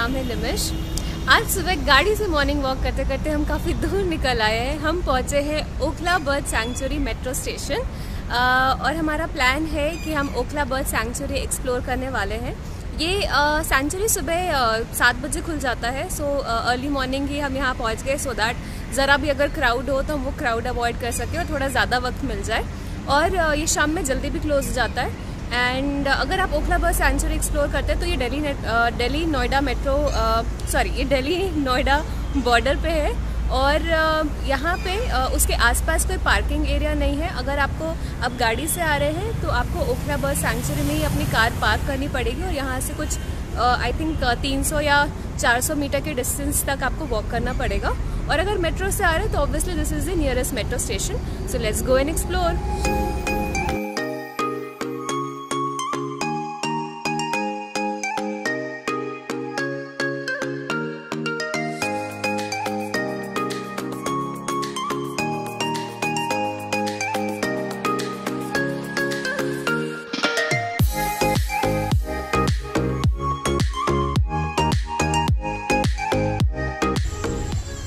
नाम है लिमिश। आज सुबह गाड़ी से मॉर्निंग वॉक करते करते हम काफ़ी दूर निकल आए हैं। हम पहुंचे हैं Okhla bird sanctuary metro station और हमारा प्लान है कि हम ओखला बर्ड सैंक्चुरी एक्सप्लोर करने वाले हैं। ये सैंक्चुरी सुबह 7 बजे खुल जाता है, सो अर्ली मॉर्निंग ही हम यहाँ पहुँच गए सो दैट ज़रा भी अगर क्राउड हो तो हम वो क्राउड अवॉइड कर सकें और थोड़ा ज़्यादा वक्त मिल जाए। और ये शाम में जल्दी भी क्लोज हो जाता है। एंड अगर आप ओखला बर्ड सैंक्चुरी एक्सप्लोर करते हैं तो ये दिल्ली नोएडा बॉर्डर पे है और यहाँ पे उसके आसपास कोई पार्किंग एरिया नहीं है। अगर आपको अब गाड़ी से आ रहे हैं तो आपको ओखला बर्ड सैंक्चुरी में ही अपनी कार पार्क करनी पड़ेगी और यहाँ से कुछ आई थिंक 300 या 400 मीटर के डिस्टेंस तक आपको वॉक करना पड़ेगा। और अगर मेट्रो से आ रहे हैं तो obviously this is the nearest metro station, so let's go and explore.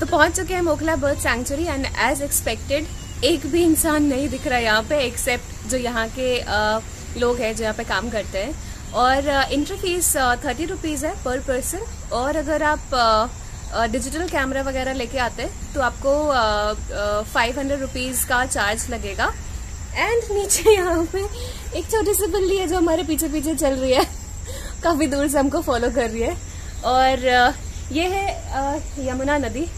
पहुंच चुके हैं Okhla bird sanctuary and as expected एक भी इंसान नहीं दिख रहा है यहाँ पे एक्सेप्ट जो यहाँ के लोग हैं जो यहाँ पे काम करते हैं। और एंट्री फीस 30 रुपीज़ है पर पर्सन और अगर आप डिजिटल कैमरा वगैरह लेके आते हैं तो आपको 500 रुपीज़ का चार्ज लगेगा। एंड नीचे यहाँ पे एक छोटी सी बिल्ली है जो हमारे पीछे पीछे चल रही है, काफ़ी दूर से हमको फॉलो कर रही है। और ये है यमुना नदी।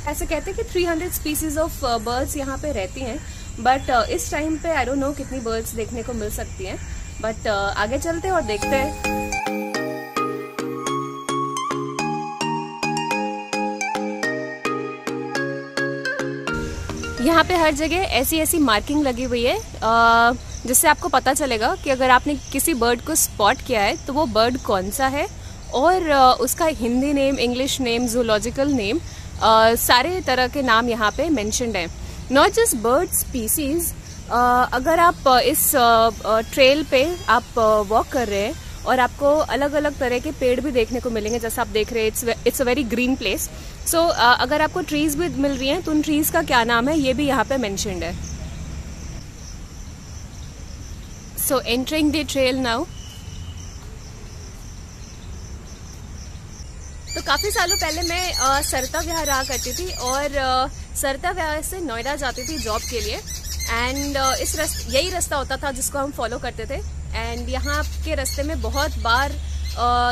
ऐसे कहते हैं कि 300 स्पीसीज ऑफ बर्ड्स यहाँ पे रहती हैं, बट इस टाइम पे आई डोंट नो कितनी बर्ड्स देखने को मिल सकती हैं। बट आगे चलते हैं और देखते हैं। यहाँ पे हर जगह ऐसी मार्किंग लगी हुई है जिससे आपको पता चलेगा कि अगर आपने किसी बर्ड को स्पॉट किया है तो वो बर्ड कौन सा है और उसका Hindi name, English name, zoological name, सारे तरह के नाम यहाँ पे मेंशन्ड हैं। Not just bird species. अगर आप इस ट्रेल पे आप वॉक कर रहे हैं और आपको अलग अलग तरह के पेड़ भी देखने को मिलेंगे, जैसे आप देख रहे हैं it's a very green place. So अगर आपको ट्रीज भी मिल रही हैं तो उन ट्रीज का क्या नाम है ये भी यहाँ पे मेंशन्ड है। सो एंटरिंग द ट्रेल नाउ। तो काफ़ी सालों पहले मैं सरता विहार रहा करती थी और सरता विहार से नोएडा जाती थी जॉब के लिए। एंड यही रास्ता होता था जिसको हम फॉलो करते थे। एंड यहाँ के रास्ते में बहुत बार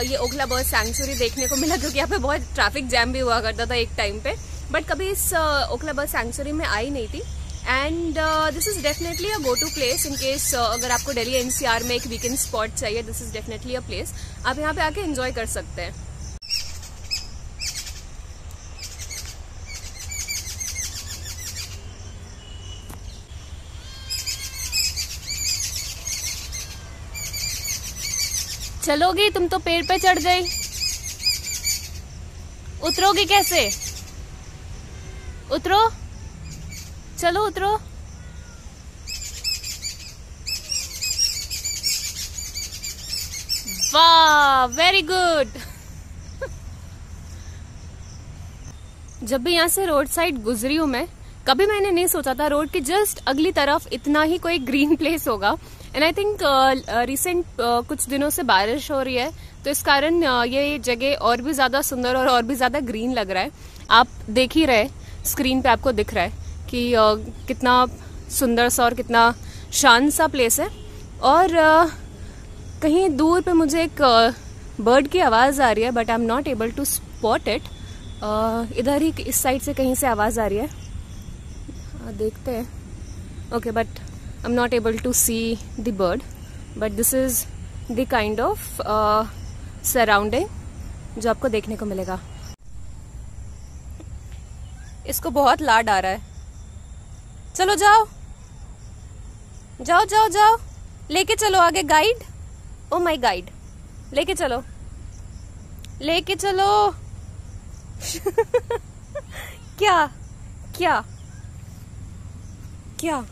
ये ओखला बर्ड सैंक्चुरी देखने को मिला क्योंकि यहाँ पे बहुत ट्रैफिक जैम भी हुआ करता था एक टाइम पे, बट कभी इस ओखला बर्ड सैंक्चुरी में आई नहीं थी। And this is definitely a go to place in case अगर आपको दिल्ली एनसीआर में एक वीकेंड स्पॉट चाहिए, this is definitely a place. आप यहाँ पे आके एंजॉय कर सकते हैं। चलोगी? तुम तो पेड़ पे चढ़ गई, उतरोगी कैसे? उतरो, चलो उतरो। वाह, वेरी गुड। जब भी यहाँ से रोड साइड गुजरी हूँ मैं, कभी मैंने नहीं सोचा था रोड की जस्ट अगली तरफ इतना ही कोई ग्रीन प्लेस होगा। एंड आई थिंक रिसेंट कुछ दिनों से बारिश हो रही है तो इस कारण ये जगह और भी ज्यादा सुंदर और भी ज्यादा ग्रीन लग रहा है। आप देख ही रहे स्क्रीन पे, आपको दिख रहा है कि कितना सुंदर सा और कितना शांत सा प्लेस है। और कहीं दूर पे मुझे एक बर्ड की आवाज आ रही है, but I am not able to spot it. इधर ही इस साइड से कहीं से आवाज आ रही है, देखते हैं। Okay, but I'm not able to see the bird, but this is the kind of surrounding जो आपको देखने को मिलेगा। इसको बहुत लाड आ रहा है। चलो जाओ जाओ जाओ जाओ, लेके चलो आगे। गाइड, ओ माय गाइड, लेके चलो लेके चलो। क्या क्या क्या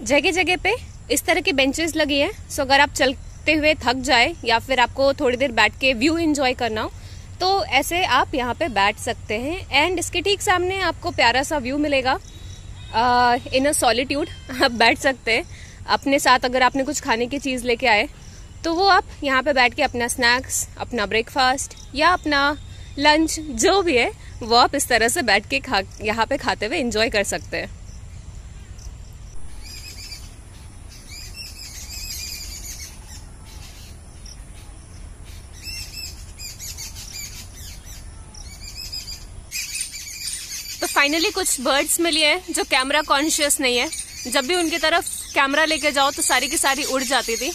जगह जगह पे इस तरह की बेंचेस लगी हैं। सो अगर आप देखते हुए थक जाए या फिर आपको थोड़ी देर बैठ के व्यू एंजॉय करना हो तो ऐसे आप यहाँ पे बैठ सकते हैं। एंड इसके ठीक सामने आपको प्यारा सा व्यू मिलेगा। इन अ सॉलिट्यूड आप बैठ सकते हैं अपने साथ। अगर आपने कुछ खाने की चीज़ लेके आए तो वो आप यहाँ पे बैठ के अपना स्नैक्स, अपना ब्रेकफास्ट या अपना लंच जो भी है वो आप इस तरह से बैठ के यहाँ पे खाते हुए एंजॉय कर सकते हैं। तो फाइनली कुछ बर्ड्स मिली हैं जो कैमरा कॉन्शियस नहीं है। जब भी उनकी तरफ कैमरा लेके जाओ तो सारी की सारी उड़ जाती थी।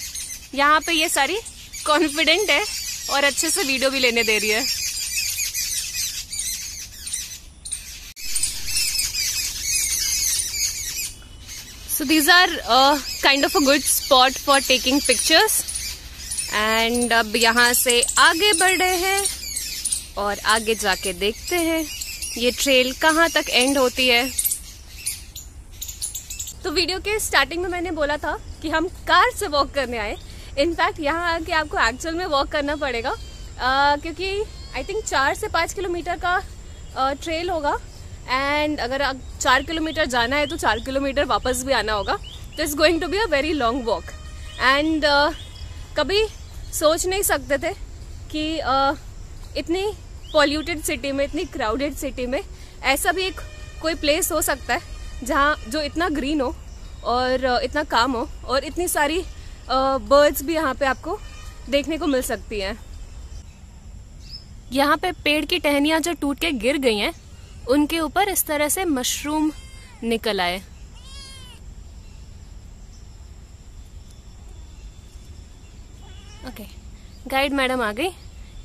यहाँ पे ये सारी कॉन्फिडेंट है और अच्छे से वीडियो भी लेने दे रही है। So these are kind of a good spot for taking pictures. And अब यहाँ से आगे बढ़ रहे हैं और आगे जाके देखते हैं ये ट्रेल कहाँ तक एंड होती है। तो वीडियो के स्टार्टिंग में मैंने बोला था कि हम कार से वॉक करने आए। इनफैक्ट यहाँ आके आपको एक्चुअल में वॉक करना पड़ेगा क्योंकि आई थिंक 4 से 5 किलोमीटर का ट्रेल होगा। एंड अगर 4 किलोमीटर जाना है तो 4 किलोमीटर वापस भी आना होगा। तो it's going to be a very long walk. And कभी सोच नहीं सकते थे कि इतनी पॉल्यूटेड सिटी में, इतनी क्राउडेड सिटी में ऐसा भी एक कोई प्लेस हो सकता है जहाँ जो इतना ग्रीन हो और इतना काम हो और इतनी सारी बर्ड्स भी यहाँ पे आपको देखने को मिल सकती हैं। यहाँ पे पेड़ की टहनियाँ जो टूट के गिर गई हैं उनके ऊपर इस तरह से मशरूम निकल आए। ओके, गाइड मैडम आ गई।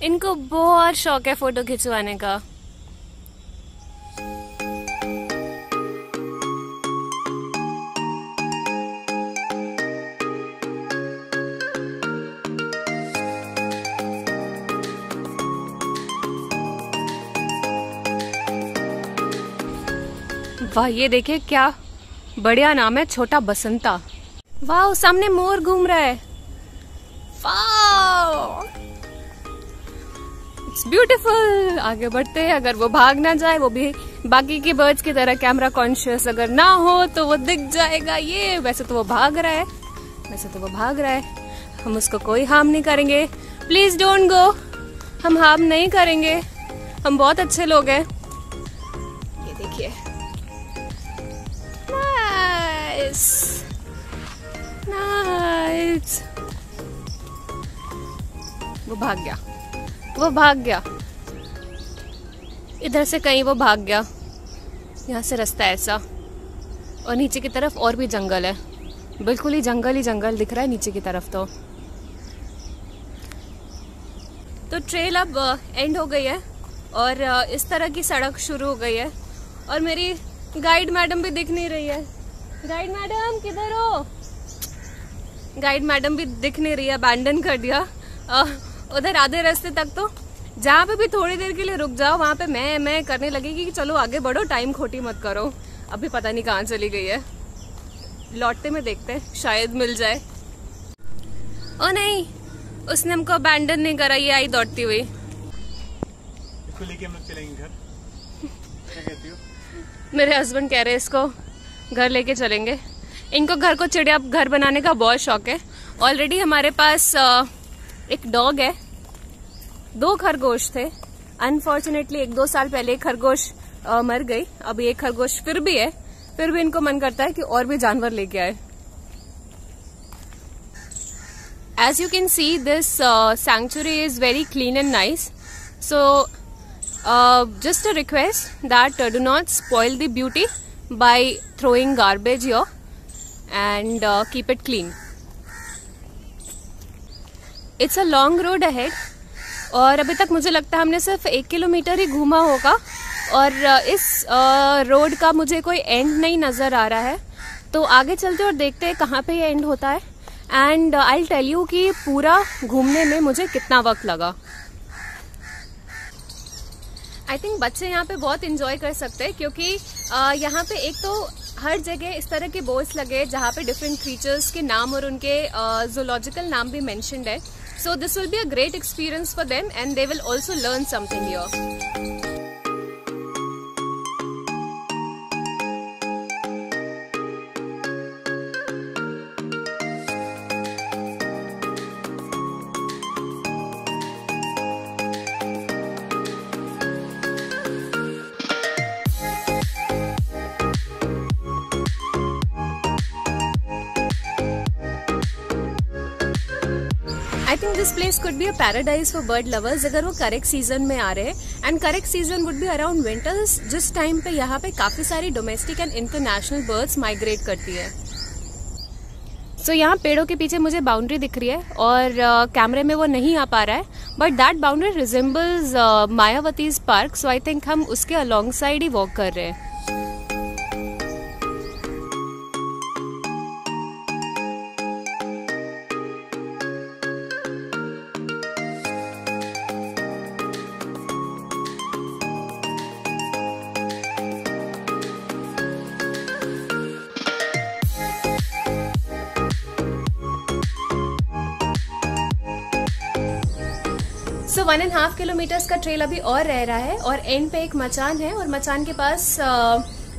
इनको बहुत शौक है फोटो खिंचवाने का। वाह, ये देखिए क्या बढ़िया नाम है, छोटा बसंता। वाह, सामने मोर घूम रहा है। वाह, इट्स ब्यूटीफुल। आगे बढ़ते हैं। अगर वो भाग ना जाए, वो भी बाकी के बर्ड्स की तरह कैमरा कॉन्शियस अगर ना हो तो वो दिख जाएगा। ये वैसे तो वो भाग रहा है, हम उसको कोई हार्म नहीं करेंगे। प्लीज डोंट गो, हम हार्म नहीं करेंगे, हम बहुत अच्छे लोग हैं। ये देखिए, नाइस। वो भाग गया इधर से कहीं वो भाग गया। यहाँ से रास्ता ऐसा और नीचे की तरफ और भी जंगल है। बिल्कुल ही जंगल दिख रहा है नीचे की तरफ। तो ट्रेल अब एंड हो गई है और इस तरह की सड़क शुरू हो गई है और मेरी गाइड मैडम भी दिख नहीं रही है। गाइड मैडम किधर हो? गाइड मैडम भी दिख नहीं रही है, अबैंडन कर दिया। उधर आधे रास्ते तक तो जहाँ पे भी थोड़ी देर के लिए रुक जाओ वहां पे मैं करने लगेगी कि चलो आगे बढ़ो, टाइम खोटी मत करो। अभी पता नहीं कहाँ चली गई है। लौटते में देखते हैं, शायद मिल जाए। ओ नहीं, उसने हमको अबैंडन नहीं करा, ये आई दौड़ती हुई। इसको लेके हम लोग चलेंगे घर। क्या कहती हो? मेरे हस्बैंड कह रहे हैं इसको घर लेके चलेंगे। इनको घर को चिड़िया घर बनाने का बहुत शौक है। ऑलरेडी हमारे पास एक डॉग है, 2 खरगोश थे। अनफॉर्चुनेटली 1-2 साल पहले एक खरगोश मर गई। अब एक खरगोश फिर भी है, फिर भी इनको मन करता है कि और भी जानवर लेके आए। As you can see, this sanctuary is very clean and nice. So just a request that do not spoil the beauty by throwing garbage here and keep it clean. It's a long road ahead और अभी तक मुझे लगता है हमने सिर्फ 1 kilometre ही घूमा होगा और इस रोड का मुझे कोई एंड नहीं नजर आ रहा है। तो आगे चलते और देखते हैं कहाँ पे ये एंड होता है। एंड आई टेल यू कि पूरा घूमने में मुझे कितना वक्त लगा। आई थिंक बच्चे यहाँ पे बहुत इंजॉय कर सकते हैं क्योंकि यहाँ पे एक तो हर जगह इस तरह के बोर्ड्स लगे जहाँ पे डिफरेंट क्रीचर्स के नाम और उनके जूलॉजिकल नाम भी मेंशन्ड है. So this will be a great experience for them and they will also learn something here. I think this place could be a paradise for bird lovers अगर वो correct season में आ रहे हैं. And correct season would be around winters, जिस time पे यहाँ पे काफी सारी domestic and international birds migrate करती है. सो यहाँ पेड़ों के पीछे मुझे बाउंड्री दिख रही है और कैमरे में वो नहीं आ पा रहा है, but that boundary resembles Mayawati's park. So I think हम उसके अलॉन्ग साइड ही वॉक कर रहे हैं. सो 1.5 किलोमीटर्स का ट्रेल अभी और रह रहा है और एंड पे एक मचान है और मचान के पास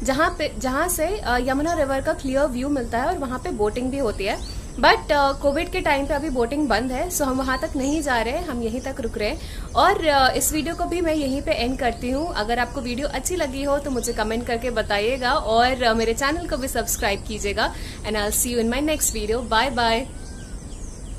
जहाँ से यमुना रिवर का क्लियर व्यू मिलता है और वहाँ पे बोटिंग भी होती है. बट कोविड के टाइम पे अभी बोटिंग बंद है, सो हम वहाँ तक नहीं जा रहे हैं, हम यहीं तक रुक रहे हैं. और इस वीडियो को भी मैं यहीं पे एंड करती हूँ. अगर आपको वीडियो अच्छी लगी हो तो मुझे कमेंट करके बताइएगा और मेरे चैनल को भी सब्सक्राइब कीजिएगा. And I will see you in my next video. Bye bye.